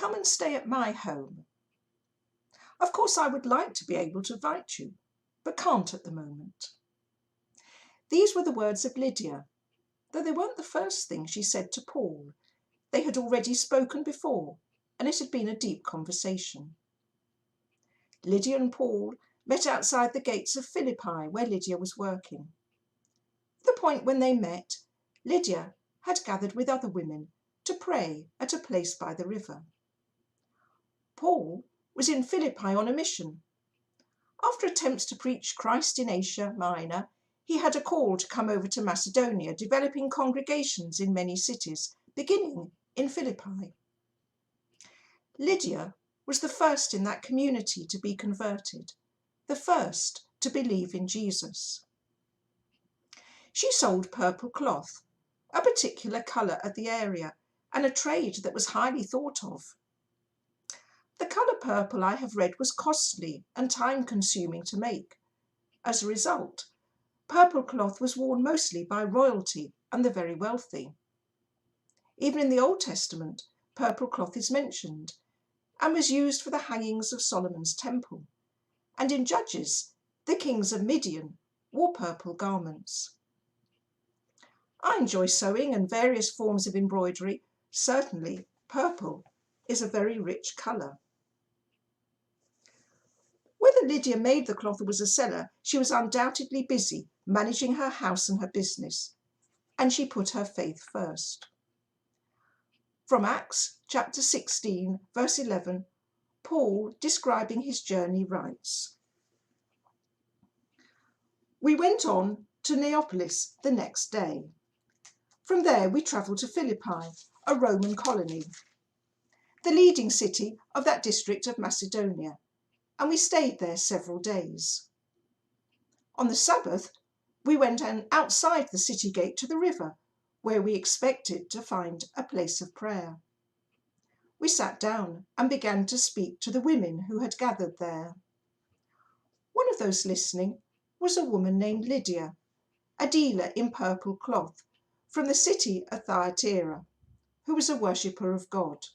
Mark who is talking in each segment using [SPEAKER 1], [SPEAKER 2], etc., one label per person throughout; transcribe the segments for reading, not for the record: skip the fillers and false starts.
[SPEAKER 1] come and stay at my home. Of course, I would like to be able to invite you, but can't at the moment." These were the words of Lydia, though they weren't the first thing she said to Paul. They had already spoken before, and it had been a deep conversation. Lydia and Paul met outside the gates of Philippi, where Lydia was working. At the point when they met, Lydia had gathered with other women to pray at a place by the river. Paul was in Philippi on a mission. After attempts to preach Christ in Asia Minor, he had a call to come over to Macedonia, developing congregations in many cities, beginning in Philippi. Lydia was the first in that community to be converted, the first to believe in Jesus. She sold purple cloth, a particular colour at the area, and a trade that was highly thought of. The colour purple, I have read, was costly and time-consuming to make. As a result, purple cloth was worn mostly by royalty and the very wealthy. Even in the Old Testament, purple cloth is mentioned and was used for the hangings of Solomon's temple. And in Judges, the kings of Midian wore purple garments. I enjoy sewing and various forms of embroidery. Certainly, purple is a very rich colour. Whether Lydia made the cloth or was a seller, she was undoubtedly busy managing her house and her business, and she put her faith first. From Acts chapter 16, verse 11, Paul, describing his journey, writes, "We went on to Neapolis the next day. From there we travelled to Philippi, a Roman colony, the leading city of that district of Macedonia, and we stayed there several days. On the Sabbath, we went outside the city gate to the river, where we expected to find a place of prayer. We sat down and began to speak to the women who had gathered there. One of those listening was a woman named Lydia, a dealer in purple cloth from the city of Thyatira, who was a worshipper of God.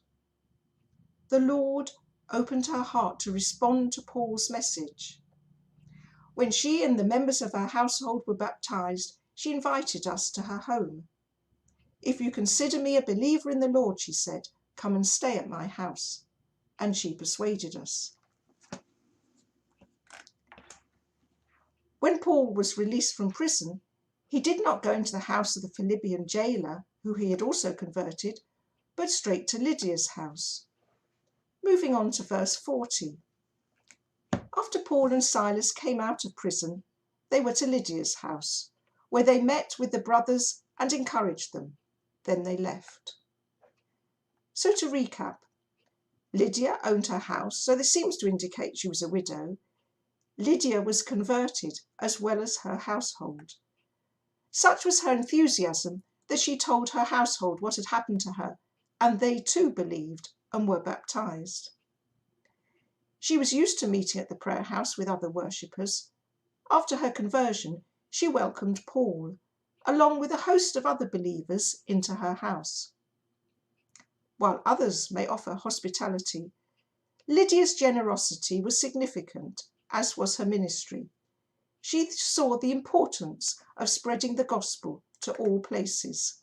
[SPEAKER 1] The Lord opened her heart to respond to Paul's message. When she and the members of her household were baptized, she invited us to her home. 'If you consider me a believer in the Lord,' she said, 'come and stay at my house.' And she persuaded us." When Paul was released from prison, he did not go into the house of the Philippian jailer, who he had also converted, but straight to Lydia's house. Moving on to verse 40. After Paul and Silas came out of prison, they were to Lydia's house, where they met with the brothers and encouraged them. Then they left. So to recap, Lydia owned her house, so this seems to indicate she was a widow. Lydia was converted as well as her household. Such was her enthusiasm that she told her household what had happened to her, and they too believed and were baptized. She was used to meeting at the prayer house with other worshippers. After her conversion, she welcomed Paul, along with a host of other believers, into her house. While others may offer hospitality, Lydia's generosity was significant, as was her ministry. She saw the importance of spreading the gospel to all places.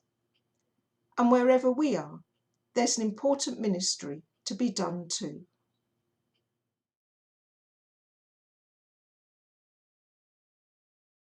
[SPEAKER 1] And wherever we are, there's an important ministry to be done too.